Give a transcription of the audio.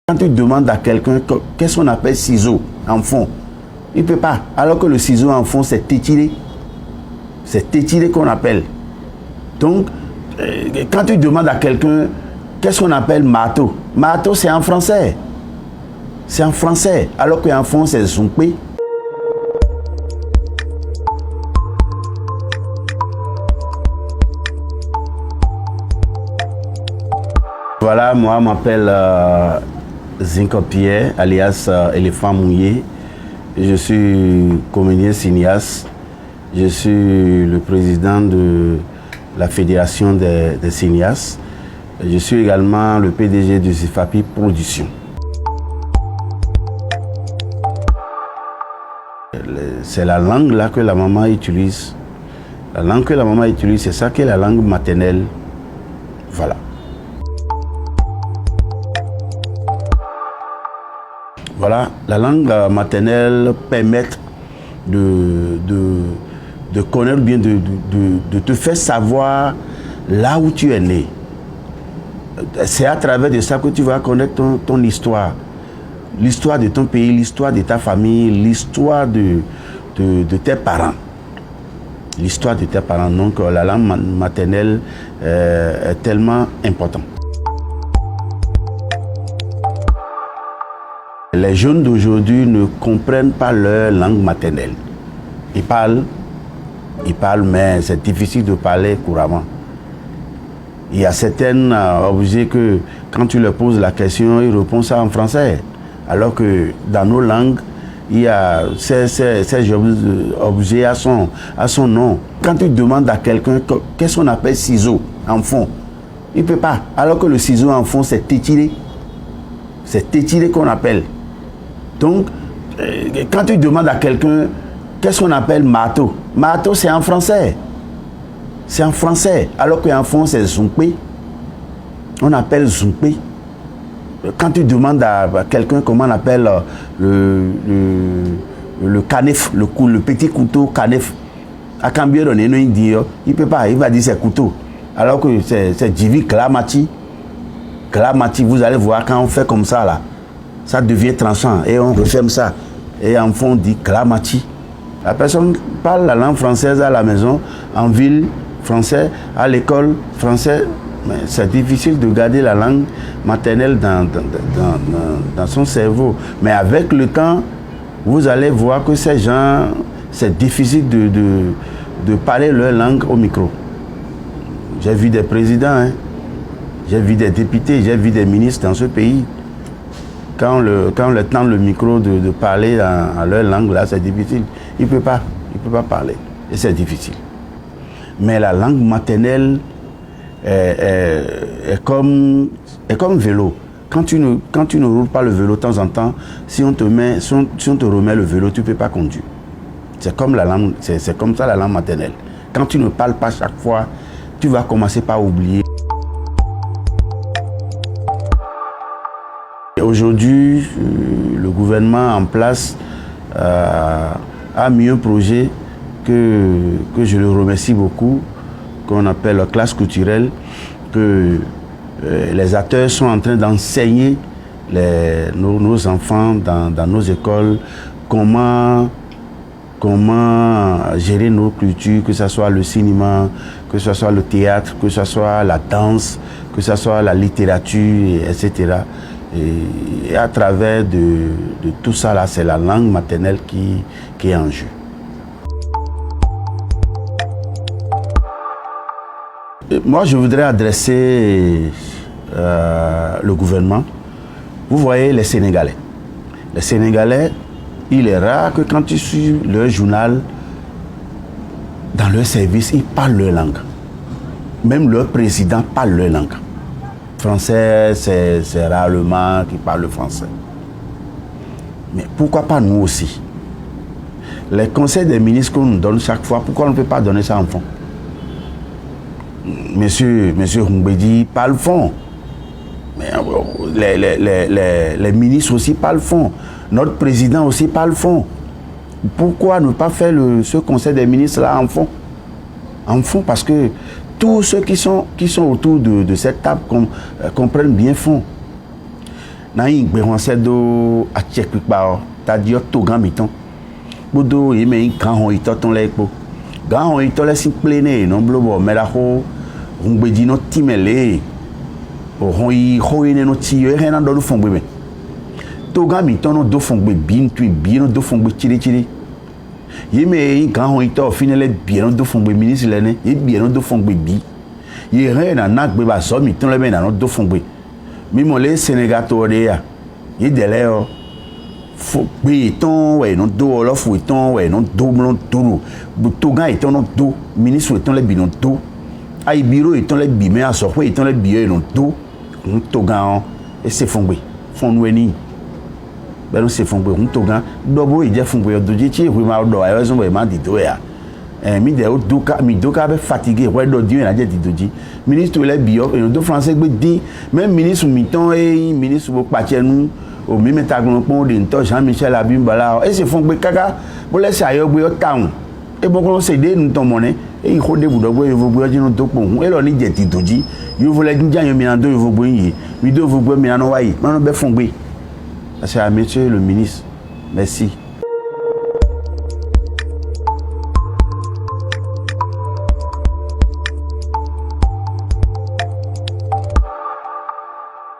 Quand tu demandes à quelqu'un qu'est-ce qu'on appelle ciseau en fond, il ne peut pas. Alors que le ciseau en fond, c'est étiré. C'est étiré qu'on appelle. Donc, quand tu demandes à quelqu'un qu'est-ce qu'on appelle marteau, marteau c'est en français. C'est en français. Alors qu'en fond, c'est zompé. Voilà, moi, je m'appelle Zinko Pierre, alias Éléphant Mouillé. Je suis comédien cinéaste. Je suis le président de la Fédération des cinéastes. Je suis également le PDG de Zifapi Production. C'est la langue là que la maman utilise. La langue que la maman utilise, c'est ça qui est la langue maternelle. Voilà. Voilà, la langue maternelle permet de connaître bien, de te faire savoir là où tu es né. C'est à travers de ça que tu vas connaître ton histoire. L'histoire de ton pays, l'histoire de ta famille, l'histoire de tes parents. L'histoire de tes parents. Donc la langue maternelle est tellement importante. Les jeunes d'aujourd'hui ne comprennent pas leur langue maternelle. Ils parlent, mais c'est difficile de parler couramment. Il y a certains objets que, quand tu leur poses la question, ils répondent ça en français. Alors que dans nos langues, il y a ces objets à son nom. Quand tu demandes à quelqu'un qu'est-ce qu'on appelle ciseau en fond, il ne peut pas. Alors que le ciseau en fond, c'est étiré. C'est étiré qu'on appelle. Donc, quand tu demandes à quelqu'un qu'est-ce qu'on appelle marteau, marteau c'est en français. C'est en français. Alors qu'en fond, c'est zompé. On appelle zompé. Quand tu demandes à quelqu'un comment on appelle le canef, le petit couteau canef, à Cambien, il ne peut pas, il va dire c'est couteau. Alors que c'est Jivi Klamati. Klamati, vous allez voir quand on fait comme ça là. Ça devient tranchant et on referme ça. Et en fond, on dit Klamati. La personne parle la langue française à la maison, en ville, français, à l'école, français. Mais c'est difficile de garder la langue maternelle dans son cerveau. Mais avec le temps, vous allez voir que ces gens, c'est difficile de parler leur langue au micro. J'ai vu des présidents, hein. J'ai vu des députés, j'ai vu des ministres dans ce pays. Quand on leur tend le micro de parler à leur langue, là, c'est difficile. Il ne peut pas parler. Et c'est difficile. Mais la langue maternelle est comme vélo. Quand tu ne roules pas le vélo de temps en temps, si on te remet le vélo, tu ne peux pas conduire. C'est comme ça la langue maternelle. Quand tu ne parles pas chaque fois, tu vas commencer par oublier. Aujourd'hui, le gouvernement en place a mis un projet que je le remercie beaucoup, qu'on appelle classe culturelle, que les acteurs sont en train d'enseigner nos enfants dans nos écoles comment gérer nos cultures, que ce soit le cinéma, que ce soit le théâtre, que ce soit la danse, que ce soit la littérature, etc. Et à travers de tout ça, là, c'est la langue maternelle qui est en jeu. Et moi, je voudrais adresser le gouvernement. Vous voyez les Sénégalais. Les Sénégalais, il est rare que quand tu suis leur journal, dans leur service, ils parlent leur langue. Même leur président parle leur langue. Français, c'est rarement qui parle le français. Mais pourquoi pas nous aussi? Les conseils des ministres qu'on nous donne chaque fois, pourquoi on ne peut pas donner ça en fond? Monsieur Humbedi parle fond. Mais les ministres aussi parlent fond. Notre président aussi parle fond. Pourquoi ne pas faire ce conseil des ministres là en fond? En fond, parce que tous ceux qui sont autour de cette table comprennent bien fond. na yin gbe wọn se do a check pipa ta di o to gan mi ton bodo e me kan hon ito ton le epo gan hon ito le sin plene no blobo me la ho ngbe di no timele o hon yi ho ene no ti yo e na do fon gbe me to gan mi ton no do fon gbe bi ntu bi no do fon gbe chiri ye me gan hon ito finele bi no do fon gbe ministre le ne e bi no do fon gbe bi ye re na gbe ba so mi ton le me na no do fon gbe mi mo le Sénégal to de ya ye dele o fo gbe ton we no do lo fo ton we no do mo turu bu to gan iton no do ministre ton le bi no do ai biro iton le bi me aso ko iton le bi e no do to gan e se fon gbe fon we ni be no se fon gbe to gan do bo e je fon gbe do ji chi e ma do ayo so be ma di to ya mi de o do ka mi do ka be fatigué we do di na je di doji ministre le bi o do français gbe di même ministre mi ton e ministre bo pa chenu o mi meta gun pon de nto Jean-Michel Abimbala e se fon gbe kaka bo le se ayo gbe o taun e bo ko se de nu ton mone e ko de budo gbe yo gbe jinu to pon e lo ni je di doji yo vo le nja yo mi na do yo gbe yin mi do vo gbe mi na no wa yi ma no be fon gbe ça c'est à monsieur le ministre merci.